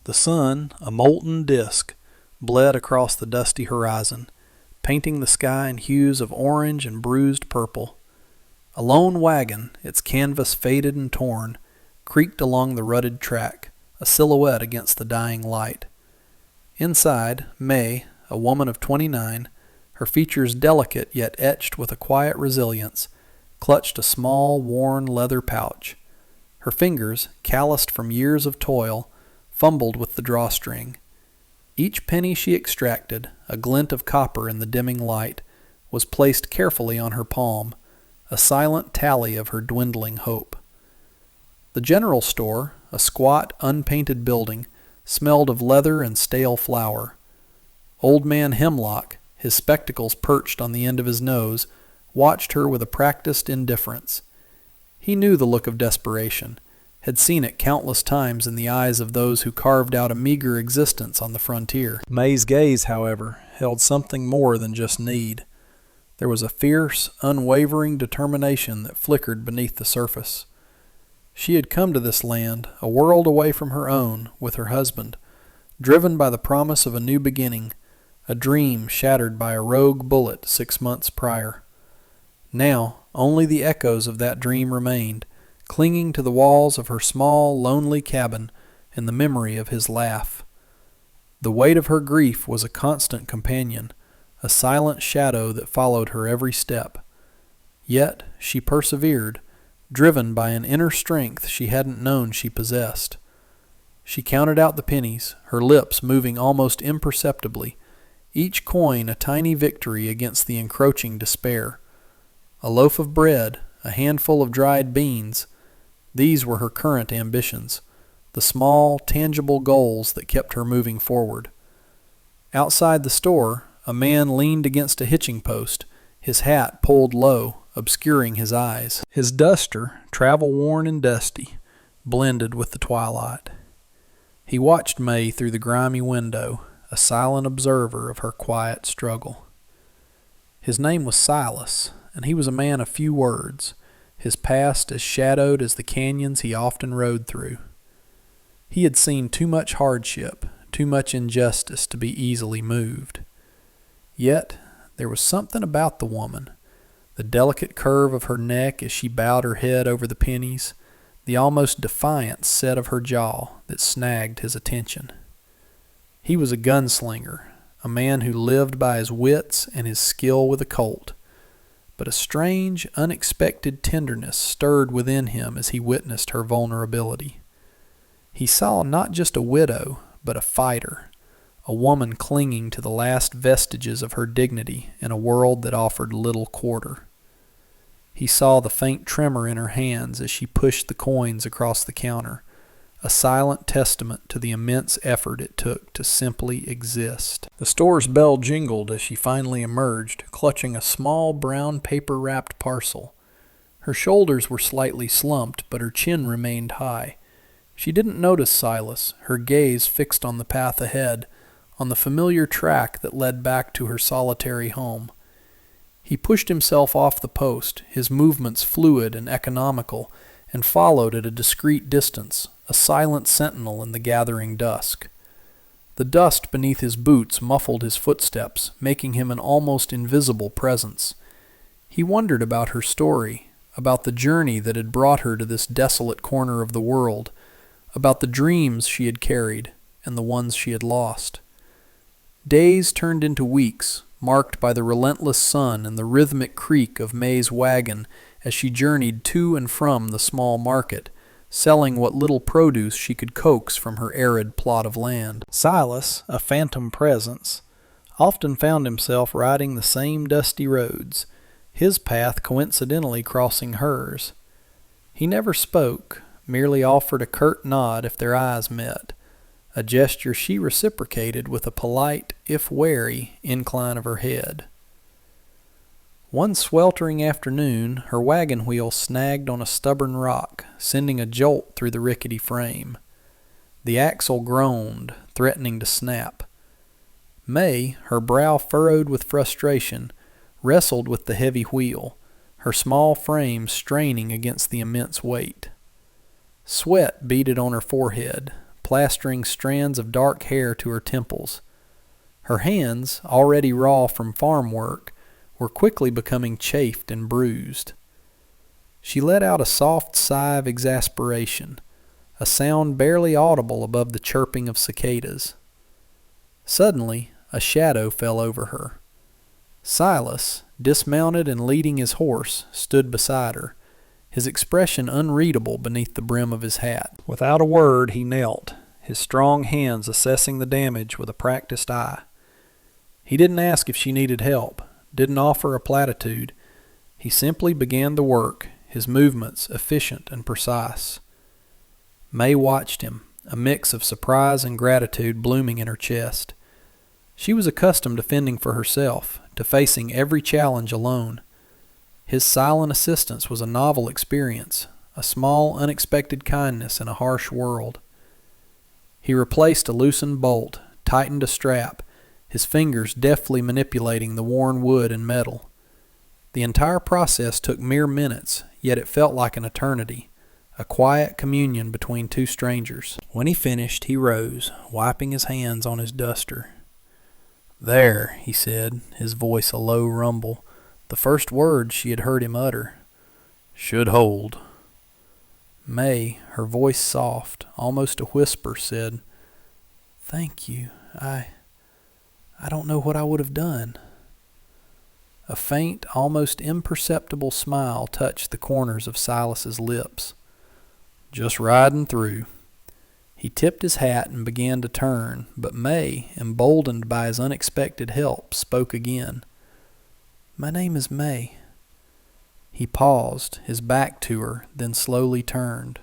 The sun, a molten disk, bled across the dusty horizon, painting the sky in hues of orange and bruised purple. A lone wagon, its canvas faded and torn, creaked along the rutted track, a silhouette against the dying light. Inside, May, a woman of 29, her features delicate yet etched with a quiet resilience, clutched a small, worn leather pouch. Her fingers, calloused from years of toil, fumbled with the drawstring. Each penny she extracted, a glint of copper in the dimming light, was placed carefully on her palm, a silent tally of her dwindling hope. The general store, a squat, unpainted building, smelled of leather and stale flour. Old man Hemlock, his spectacles perched on the end of his nose, watched her with a practiced indifference. He knew the look of desperation, had seen it countless times in the eyes of those who carved out a meager existence on the frontier. May's gaze, however, held something more than just need. There was a fierce, unwavering determination that flickered beneath the surface. She had come to this land, a world away from her own, with her husband, driven by the promise of a new beginning, a dream shattered by a rogue bullet 6 months prior. Now, only the echoes of that dream remained, clinging to the walls of her small, lonely cabin in the memory of his laugh. The weight of her grief was a constant companion, a silent shadow that followed her every step. Yet she persevered, driven by an inner strength she hadn't known she possessed. She counted out the pennies, her lips moving almost imperceptibly, each coin a tiny victory against the encroaching despair. A loaf of bread, a handful of dried beans, these were her current ambitions, the small, tangible goals that kept her moving forward. Outside the store, a man leaned against a hitching post, his hat pulled low, obscuring his eyes. His duster, travel-worn and dusty, blended with the twilight. He watched May through the grimy window, a silent observer of her quiet struggle. His name was Silas, and he was a man of few words, his past as shadowed as the canyons he often rode through. He had seen too much hardship, too much injustice to be easily moved. Yet there was something about the woman, the delicate curve of her neck as she bowed her head over the pennies, the almost defiant set of her jaw that snagged his attention. He was a gunslinger, a man who lived by his wits and his skill with a Colt, but a strange, unexpected tenderness stirred within him as he witnessed her vulnerability. He saw not just a widow, but a fighter, a woman clinging to the last vestiges of her dignity in a world that offered little quarter. He saw the faint tremor in her hands as she pushed the coins across the counter, a silent testament to the immense effort it took to simply exist. The store's bell jingled as she finally emerged, clutching a small brown paper-wrapped parcel. Her shoulders were slightly slumped, but her chin remained high. She didn't notice Silas, her gaze fixed on the path ahead, on the familiar track that led back to her solitary home. He pushed himself off the post, his movements fluid and economical, and followed at a discreet distance, a silent sentinel in the gathering dusk. The dust beneath his boots muffled his footsteps, making him an almost invisible presence. He wondered about her story, about the journey that had brought her to this desolate corner of the world, about the dreams she had carried and the ones she had lost. Days turned into weeks, marked by the relentless sun and the rhythmic creak of May's wagon as she journeyed to and from the small market, selling what little produce she could coax from her arid plot of land. Silas, a phantom presence, often found himself riding the same dusty roads, his path coincidentally crossing hers. He never spoke, merely offered a curt nod if their eyes met, a gesture she reciprocated with a polite, if wary, incline of her head. One sweltering afternoon, her wagon wheel snagged on a stubborn rock, sending a jolt through the rickety frame. The axle groaned, threatening to snap. May, her brow furrowed with frustration, wrestled with the heavy wheel, her small frame straining against the immense weight. Sweat beaded on her forehead, plastering strands of dark hair to her temples. Her hands, already raw from farm work, were quickly becoming chafed and bruised. She let out a soft sigh of exasperation, a sound barely audible above the chirping of cicadas. Suddenly, a shadow fell over her. Silas, dismounted and leading his horse, stood beside her, his expression unreadable beneath the brim of his hat. Without a word he knelt, his strong hands assessing the damage with a practiced eye. He didn't ask if she needed help, didn't offer a platitude. He simply began the work, his movements efficient and precise. May watched him, a mix of surprise and gratitude blooming in her chest. She was accustomed to fending for herself, to facing every challenge alone. His silent assistance was a novel experience, a small, unexpected kindness in a harsh world. He replaced a loosened bolt, tightened a strap, his fingers deftly manipulating the worn wood and metal. The entire process took mere minutes, yet it felt like an eternity, a quiet communion between two strangers. When he finished, he rose, wiping his hands on his duster. "There," he said, his voice a low rumble, the first words she had heard him utter. "Should hold." May, her voice soft, almost a whisper, said, "Thank you. I don't know what I would have done." A faint, almost imperceptible smile touched the corners of Silas's lips. "Just riding through." He tipped his hat and began to turn, but May, emboldened by his unexpected help, spoke again. "My name is May." He paused, his back to her, then slowly turned.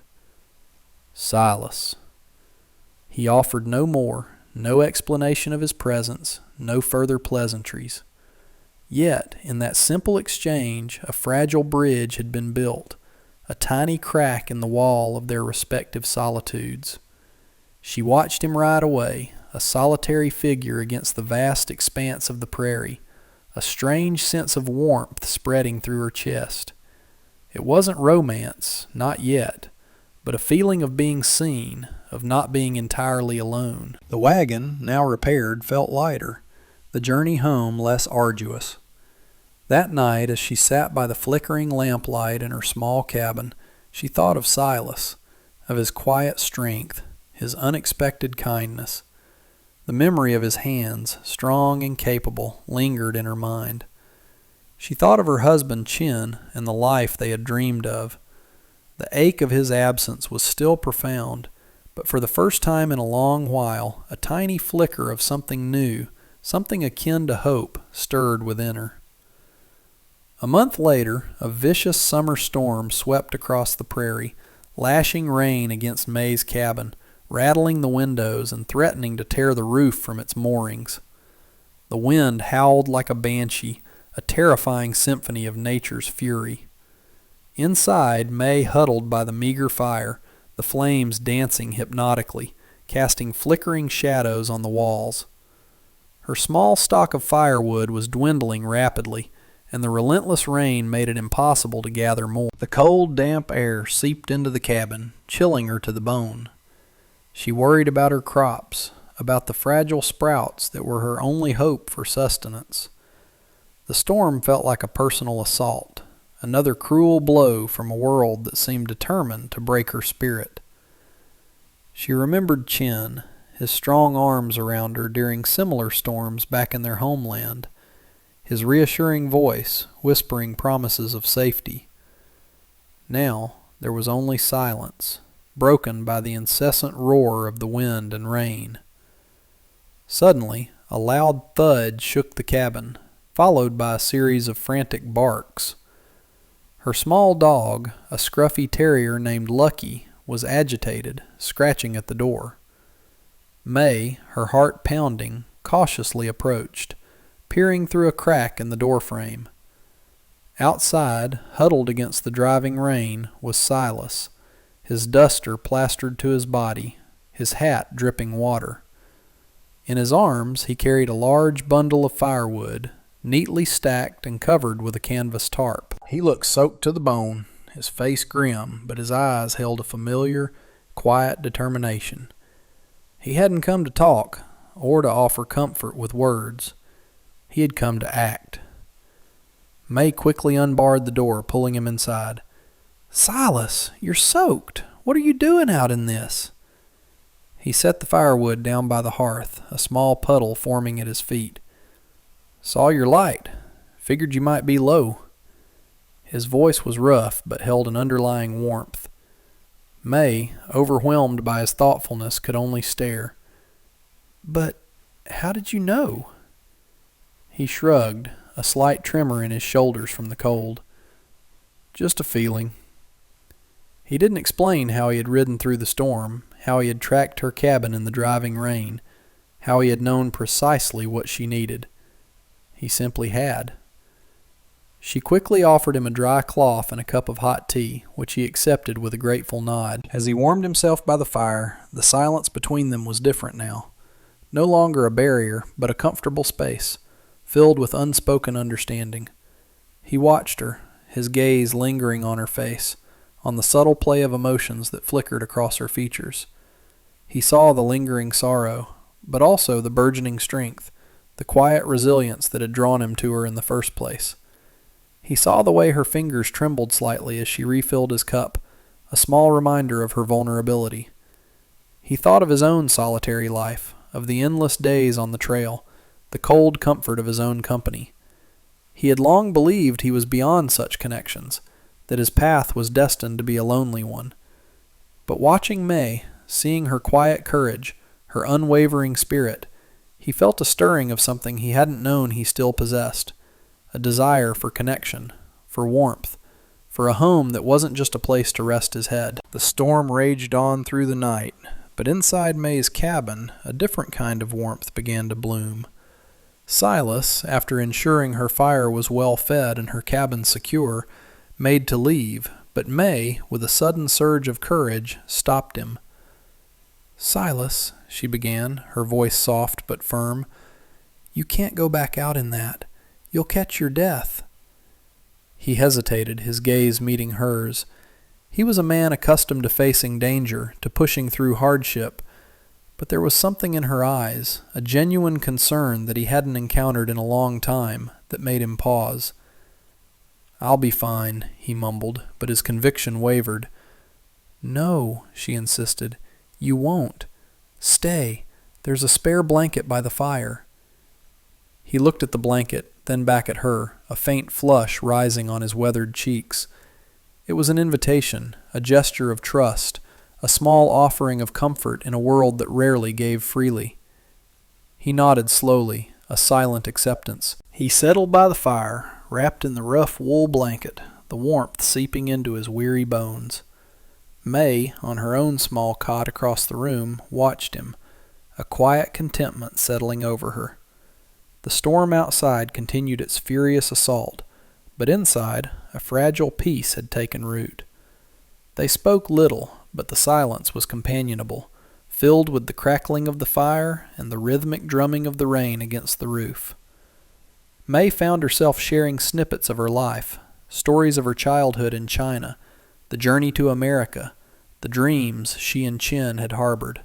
"Silas." He offered no more, no explanation of his presence, no further pleasantries. Yet, in that simple exchange, a fragile bridge had been built, a tiny crack in the wall of their respective solitudes. She watched him ride away, a solitary figure against the vast expanse of the prairie, a strange sense of warmth spreading through her chest. It wasn't romance, not yet, but a feeling of being seen, of not being entirely alone. The wagon, now repaired, felt lighter, the journey home less arduous. That night, as she sat by the flickering lamplight in her small cabin, she thought of Silas, of his quiet strength, his unexpected kindness. The memory of his hands, strong and capable, lingered in her mind. She thought of her husband Chin and the life they had dreamed of. The ache of his absence was still profound, but for the first time in a long while, a tiny flicker of something new, something akin to hope, stirred within her. A month later, a vicious summer storm swept across the prairie, lashing rain against May's cabin, rattling the windows and threatening to tear the roof from its moorings. The wind howled like a banshee, a terrifying symphony of nature's fury. Inside, May huddled by the meager fire, the flames dancing hypnotically, casting flickering shadows on the walls. Her small stock of firewood was dwindling rapidly, and the relentless rain made it impossible to gather more. The cold, damp air seeped into the cabin, chilling her to the bone. She worried about her crops, about the fragile sprouts that were her only hope for sustenance. The storm felt like a personal assault, another cruel blow from a world that seemed determined to break her spirit. She remembered Chin, his strong arms around her during similar storms back in their homeland, his reassuring voice whispering promises of safety. Now there was only silence, broken by the incessant roar of the wind and rain. Suddenly, a loud thud shook the cabin, followed by a series of frantic barks. Her small dog, a scruffy terrier named Lucky, was agitated, scratching at the door. May, her heart pounding, cautiously approached, peering through a crack in the doorframe. Outside, huddled against the driving rain, was Silas, his duster plastered to his body, his hat dripping water. In his arms he carried a large bundle of firewood, neatly stacked and covered with a canvas tarp. He looked soaked to the bone, his face grim, but his eyes held a familiar, quiet determination. He hadn't come to talk or to offer comfort with words. He had come to act. May quickly unbarred the door, pulling him inside. "Silas, you're soaked. What are you doing out in this?" He set the firewood down by the hearth, a small puddle forming at his feet. "Saw your light. Figured you might be low." His voice was rough, but held an underlying warmth. May, overwhelmed by his thoughtfulness, could only stare. "But how did you know?" He shrugged, a slight tremor in his shoulders from the cold. "Just a feeling." He didn't explain how he had ridden through the storm, how he had tracked her cabin in the driving rain, how he had known precisely what she needed. He simply had. She quickly offered him a dry cloth and a cup of hot tea, which he accepted with a grateful nod. As he warmed himself by the fire, the silence between them was different now. No longer a barrier, but a comfortable space, filled with unspoken understanding. He watched her, his gaze lingering on her face, on the subtle play of emotions that flickered across her features. He saw the lingering sorrow, but also the burgeoning strength, the quiet resilience that had drawn him to her in the first place. He saw the way her fingers trembled slightly as she refilled his cup, a small reminder of her vulnerability. He thought of his own solitary life, of the endless days on the trail, the cold comfort of his own company. He had long believed he was beyond such connections, that his path was destined to be a lonely one. But watching May, seeing her quiet courage, her unwavering spirit, he felt a stirring of something he hadn't known he still possessed, a desire for connection, for warmth, for a home that wasn't just a place to rest his head. The storm raged on through the night, but inside May's cabin, a different kind of warmth began to bloom. Silas, after ensuring her fire was well fed and her cabin secure, made to leave, but May, with a sudden surge of courage, stopped him. "Silas," she began, her voice soft but firm, "you can't go back out in that. You'll catch your death." He hesitated, his gaze meeting hers. He was a man accustomed to facing danger, to pushing through hardship, but there was something in her eyes, a genuine concern that he hadn't encountered in a long time, that made him pause. "I'll be fine," he mumbled, but his conviction wavered. "No," she insisted. "You won't. Stay. There's a spare blanket by the fire." He looked at the blanket, then back at her, a faint flush rising on his weathered cheeks. It was an invitation, a gesture of trust, a small offering of comfort in a world that rarely gave freely. He nodded slowly, a silent acceptance. He settled by the fire, wrapped in the rough wool blanket, the warmth seeping into his weary bones. May, on her own small cot across the room, watched him, a quiet contentment settling over her. The storm outside continued its furious assault, but inside, a fragile peace had taken root. They spoke little, but the silence was companionable, filled with the crackling of the fire and the rhythmic drumming of the rain against the roof. May found herself sharing snippets of her life, stories of her childhood in China, the journey to America, the dreams she and Chin had harbored.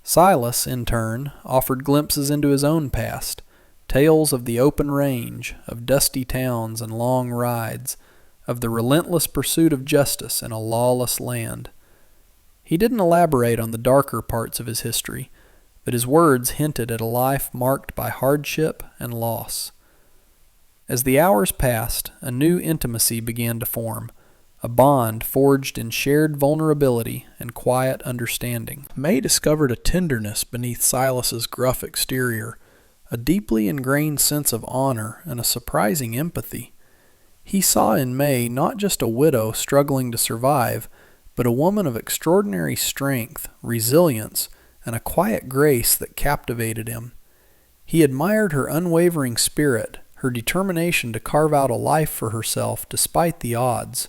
Silas, in turn, offered glimpses into his own past, tales of the open range, of dusty towns and long rides, of the relentless pursuit of justice in a lawless land. He didn't elaborate on the darker parts of his history, but his words hinted at a life marked by hardship and loss. As the hours passed, a new intimacy began to form, a bond forged in shared vulnerability and quiet understanding. May discovered a tenderness beneath Silas's gruff exterior, a deeply ingrained sense of honor and a surprising empathy. He saw in May not just a widow struggling to survive, but a woman of extraordinary strength, resilience, and a quiet grace that captivated him. He admired her unwavering spirit, her determination to carve out a life for herself despite the odds.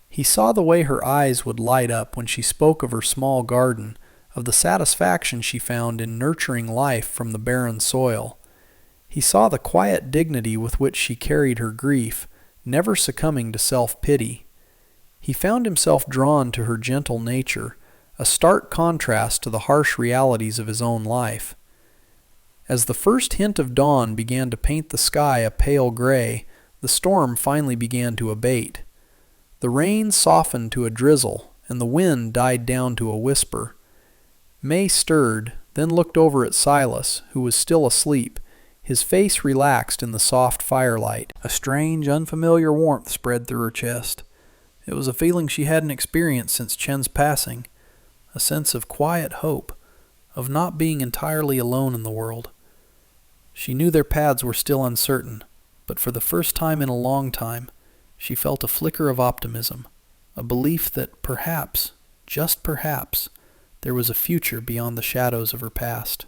He saw the way her eyes would light up when she spoke of her small garden, of the satisfaction she found in nurturing life from the barren soil. He saw the quiet dignity with which she carried her grief, never succumbing to self-pity. He found himself drawn to her gentle nature, a stark contrast to the harsh realities of his own life. As the first hint of dawn began to paint the sky a pale gray, the storm finally began to abate. The rain softened to a drizzle, and the wind died down to a whisper. May stirred, then looked over at Silas, who was still asleep, his face relaxed in the soft firelight. A strange, unfamiliar warmth spread through her chest. It was a feeling she hadn't experienced since Chen's passing, a sense of quiet hope, of not being entirely alone in the world. She knew their paths were still uncertain, but for the first time in a long time, she felt a flicker of optimism, a belief that perhaps, just perhaps, there was a future beyond the shadows of her past.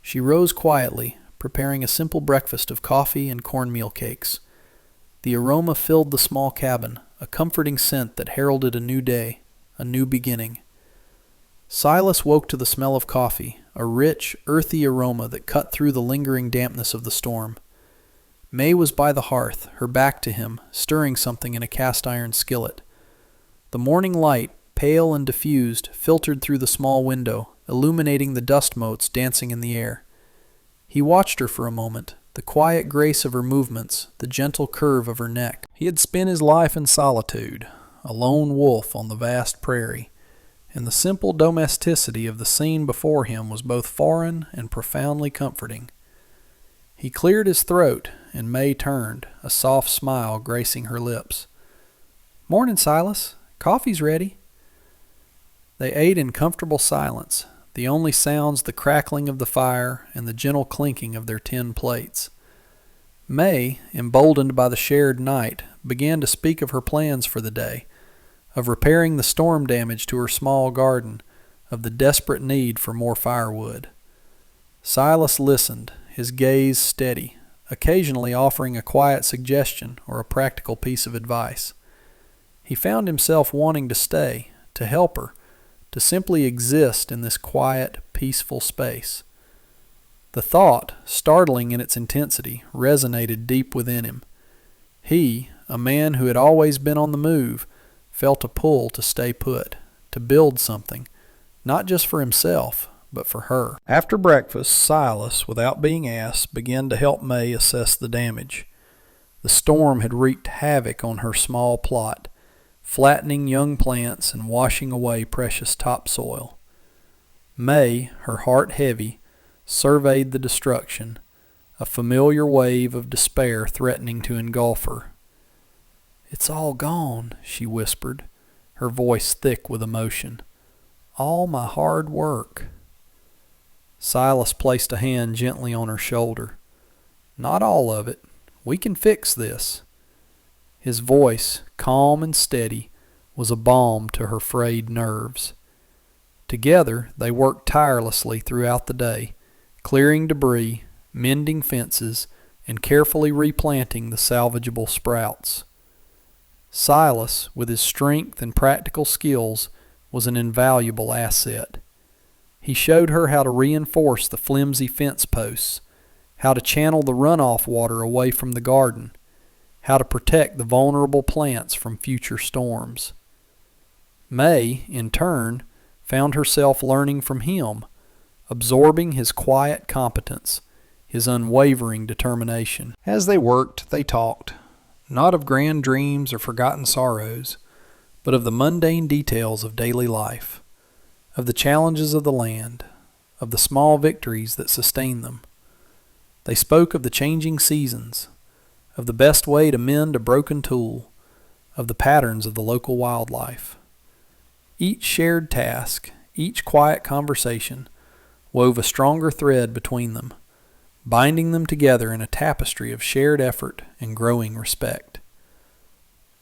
She rose quietly, preparing a simple breakfast of coffee and cornmeal cakes. The aroma filled the small cabin, a comforting scent that heralded a new day, a new beginning. Silas woke to the smell of coffee, a rich, earthy aroma that cut through the lingering dampness of the storm. May was by the hearth, her back to him, stirring something in a cast-iron skillet. The morning light, pale and diffused, filtered through the small window, illuminating the dust motes dancing in the air. He watched her for a moment, the quiet grace of her movements, the gentle curve of her neck. He had spent his life in solitude, a lone wolf on the vast prairie, and the simple domesticity of the scene before him was both foreign and profoundly comforting. He cleared his throat, and May turned, a soft smile gracing her lips. "Morning, Silas. Coffee's ready." They ate in comfortable silence, the only sounds the crackling of the fire and the gentle clinking of their tin plates. May, emboldened by the shared night, began to speak of her plans for the day, of repairing the storm damage to her small garden, of the desperate need for more firewood. Silas listened, his gaze steady, occasionally offering a quiet suggestion or a practical piece of advice. He found himself wanting to stay, to help her, to simply exist in this quiet, peaceful space. The thought, startling in its intensity, resonated deep within him. He, a man who had always been on the move, felt a pull to stay put, to build something, not just for himself, but for her. After breakfast, Silas, without being asked, began to help May assess the damage. The storm had wreaked havoc on her small plot, flattening young plants and washing away precious topsoil. May, her heart heavy, surveyed the destruction, a familiar wave of despair threatening to engulf her. "It's all gone," she whispered, her voice thick with emotion. "All my hard work." Silas placed a hand gently on her shoulder. "Not all of it. We can fix this." His voice, calm and steady, was a balm to her frayed nerves. Together they worked tirelessly throughout the day, clearing debris, mending fences, and carefully replanting the salvageable sprouts. Silas, with his strength and practical skills, was an invaluable asset. He showed her how to reinforce the flimsy fence posts, how to channel the runoff water away from the garden, how to protect the vulnerable plants from future storms. May, in turn, found herself learning from him, absorbing his quiet competence, his unwavering determination. As they worked, they talked, not of grand dreams or forgotten sorrows, but of the mundane details of daily life, of the challenges of the land, of the small victories that sustain them. They spoke of the changing seasons, of the best way to mend a broken tool, of the patterns of the local wildlife. Each shared task, each quiet conversation, wove a stronger thread between them, binding them together in a tapestry of shared effort and growing respect.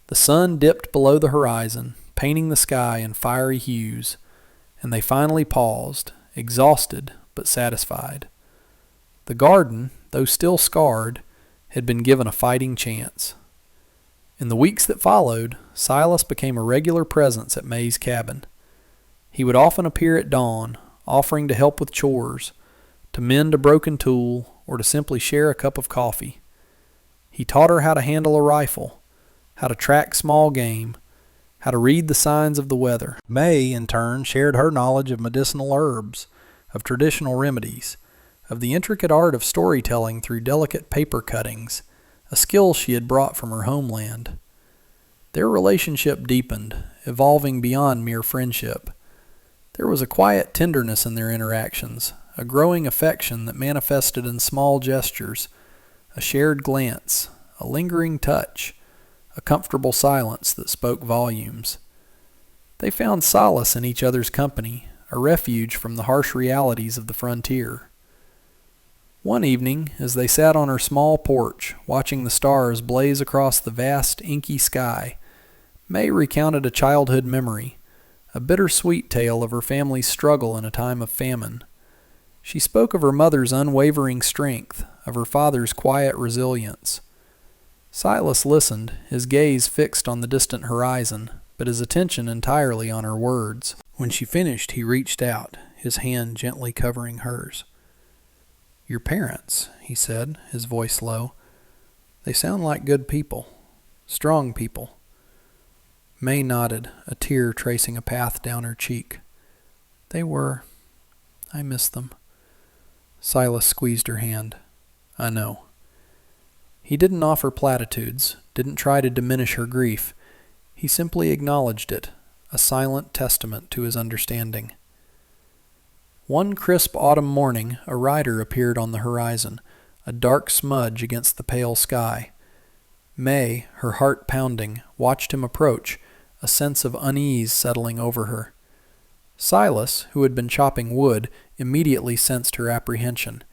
The sun dipped below the horizon, painting the sky in fiery hues, and they finally paused, exhausted but satisfied. The garden, though still scarred, had been given a fighting chance. In the weeks that followed, Silas became a regular presence at May's cabin. He would often appear at dawn, offering to help with chores, to mend a broken tool, or to simply share a cup of coffee. He taught her how to handle a rifle, how to track small game, how to read the signs of the weather. May, in turn, shared her knowledge of medicinal herbs, of traditional remedies, of the intricate art of storytelling through delicate paper cuttings, a skill she had brought from her homeland. Their relationship deepened, evolving beyond mere friendship. There was a quiet tenderness in their interactions, a growing affection that manifested in small gestures, a shared glance, a lingering touch, a comfortable silence that spoke volumes. They found solace in each other's company, a refuge from the harsh realities of the frontier. One evening, as they sat on her small porch, watching the stars blaze across the vast, inky sky, May recounted a childhood memory, a bittersweet tale of her family's struggle in a time of famine. She spoke of her mother's unwavering strength, of her father's quiet resilience. Silas listened, his gaze fixed on the distant horizon, but his attention entirely on her words. When she finished, he reached out, his hand gently covering hers. "Your parents," he said, his voice low. "They sound like good people, strong people." May nodded, a tear tracing a path down her cheek. "They were. I miss them." Silas squeezed her hand. "I know." He didn't offer platitudes, didn't try to diminish her grief. He simply acknowledged it, a silent testament to his understanding. One crisp autumn morning, a rider appeared on the horizon, a dark smudge against the pale sky. May, her heart pounding, watched him approach, a sense of unease settling over her. Silas, who had been chopping wood, immediately sensed her apprehension.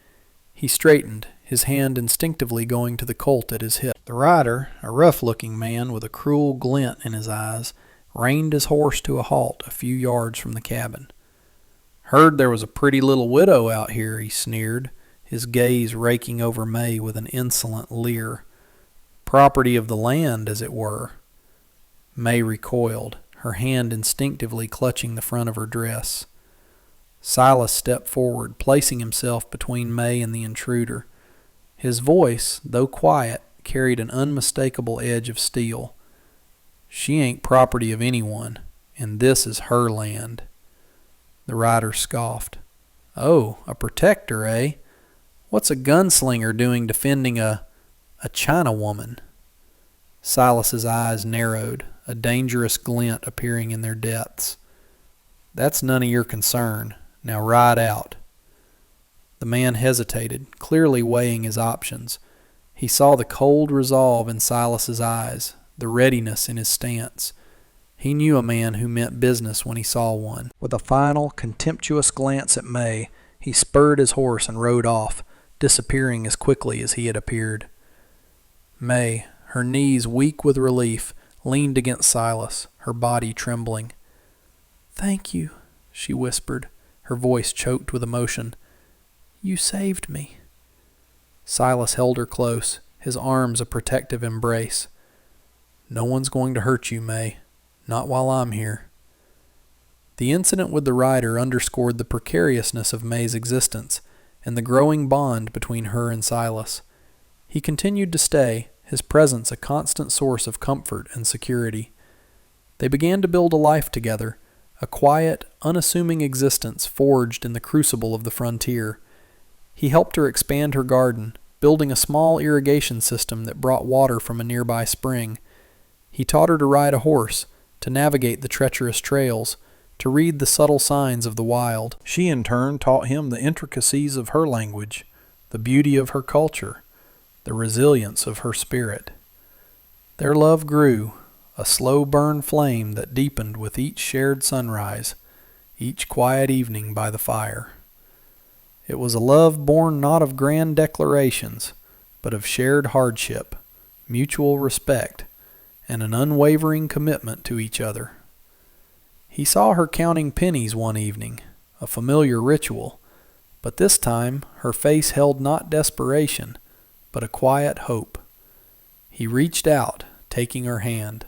He straightened, his hand instinctively going to the Colt at his hip. The rider, a rough-looking man with a cruel glint in his eyes, reined his horse to a halt a few yards from the cabin. "Heard there was a pretty little widow out here," he sneered, his gaze raking over May with an insolent leer. "Property of the land, as it were." May recoiled, her hand instinctively clutching the front of her dress. Silas stepped forward, placing himself between May and the intruder. His voice, though quiet, carried an unmistakable edge of steel. "She ain't property of anyone, and this is her land." The rider scoffed. "Oh, a protector, eh? What's a gunslinger doing defending a China woman?" Silas's eyes narrowed, a dangerous glint appearing in their depths. "That's none of your concern. Now ride out." The man hesitated, clearly weighing his options. He saw the cold resolve in Silas's eyes, the readiness in his stance. He knew a man who meant business when he saw one. With a final, contemptuous glance at May, he spurred his horse and rode off, disappearing as quickly as he had appeared. May, her knees weak with relief, leaned against Silas, her body trembling. "Thank you," she whispered, her voice choked with emotion. "You saved me." Silas held her close, his arms a protective embrace. "No one's going to hurt you, May. Not while I'm here." The incident with the rider underscored the precariousness of May's existence and the growing bond between her and Silas. He continued to stay, his presence a constant source of comfort and security. They began to build a life together, a quiet, unassuming existence forged in the crucible of the frontier. He helped her expand her garden, building a small irrigation system that brought water from a nearby spring. He taught her to ride a horse, to navigate the treacherous trails, to read the subtle signs of the wild. She in turn taught him the intricacies of her language, the beauty of her culture, the resilience of her spirit. Their love grew, a slow burn flame that deepened with each shared sunrise, each quiet evening by the fire. It was a love born not of grand declarations, but of shared hardship, mutual respect, and an unwavering commitment to each other. He saw her counting pennies one evening, a familiar ritual, but this time her face held not desperation, but a quiet hope. He reached out, taking her hand.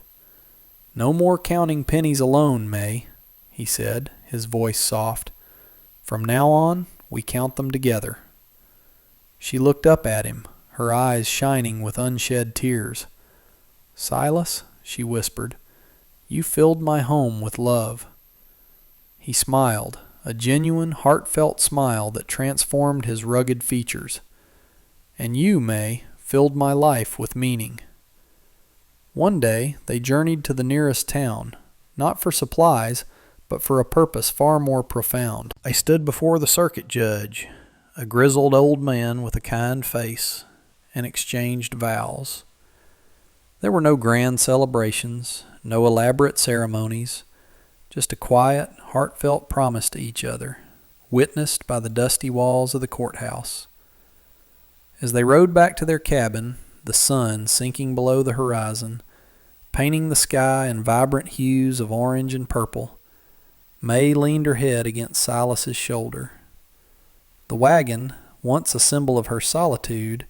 "No more counting pennies alone, May," he said, his voice soft. "From now on, we count them together." She looked up at him, her eyes shining with unshed tears. "Silas," she whispered, You filled my home with love." He smiled, a genuine, heartfelt smile that transformed his rugged features. "And you, May, filled my life with meaning." One day they journeyed to the nearest town, not for supplies, but for a purpose far more profound. They stood before the circuit judge, a grizzled old man with a kind face, and exchanged vows. There were no grand celebrations, no elaborate ceremonies, just a quiet, heartfelt promise to each other, witnessed by the dusty walls of the courthouse. As they rode back to their cabin, the sun sinking below the horizon, painting the sky in vibrant hues of orange and purple, May leaned her head against Silas's shoulder. The wagon, once a symbol of her solitude,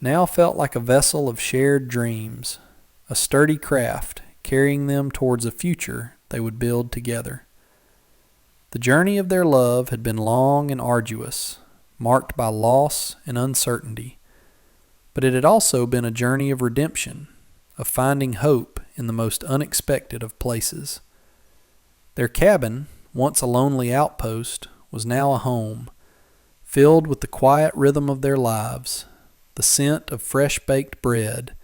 now felt like a vessel of shared dreams, a sturdy craft carrying them towards a future they would build together. The journey of their love had been long and arduous, marked by loss and uncertainty, but it had also been a journey of redemption, of finding hope in the most unexpected of places. Their cabin, once a lonely outpost, was now a home, filled with the quiet rhythm of their lives, the scent of fresh-baked bread,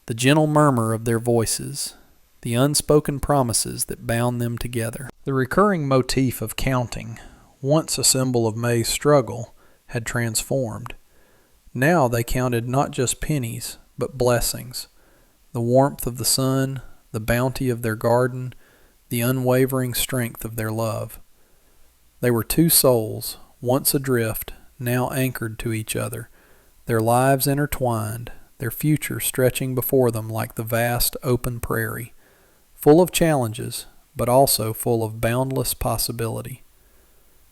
the gentle murmur of their voices, the unspoken promises that bound them together. The recurring motif of counting, once a symbol of May's struggle, had transformed. Now they counted not just pennies, but blessings, the warmth of the sun, the bounty of their garden, the unwavering strength of their love. They were two souls, once adrift, now anchored to each other, their lives intertwined, their future stretching before them like the vast open prairie, full of challenges, but also full of boundless possibility.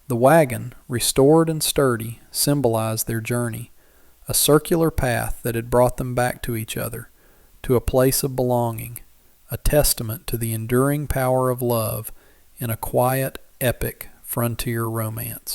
The wagon, restored and sturdy, symbolized their journey, a circular path that had brought them back to each other, to a place of belonging, a testament to the enduring power of love in a quiet, epic frontier romance.